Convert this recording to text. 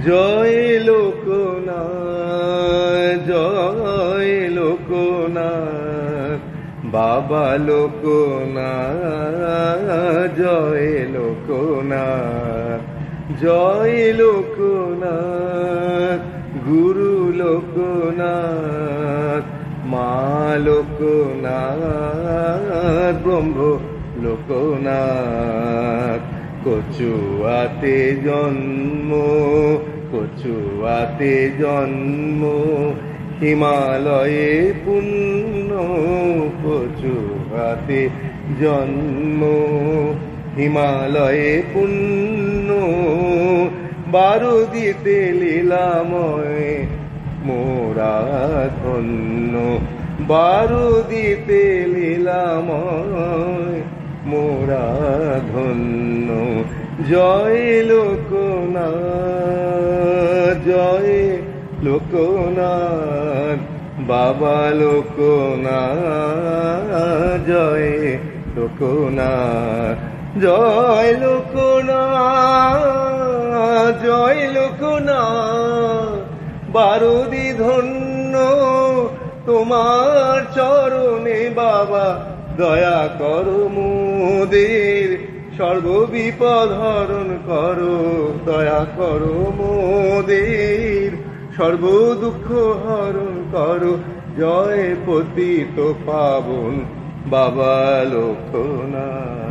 জয় লোকনাথ, জয় লোকনাথ, বাবা লোকনাথ, জয় লোকনাথ, জয় লোকনাথ, গুরু লোকনাথ, মা লোকনাথ, ব্রহ্ম লোকনাথ। কচুয়াতে জন্ম, কচুয়াতে জন্ম, হিমালয়ে পুণ্য, কচুয়াতে জন্ম, হিমালয়ে পুণ্য। বারুদিতে লীলাময় মোরা ধন্য, বারুদিতে লীলাময় মোরা ধন্য। জয় লোকনাথ, জয় লোকনাথ, বাবা লোকনাথ, জয় লোকনাথ, জয় লোকনাথ, জয় লোকনাথ। বারুদি ধন্য তোমার চরণে বাবা, দয়া করো মোদের, সর্ববিপদ হরণ করো, দয়া করো মোদের, সর্ব দুঃখ হরণ করো। জয় পতিত পাবন বাবা লোকনাথ।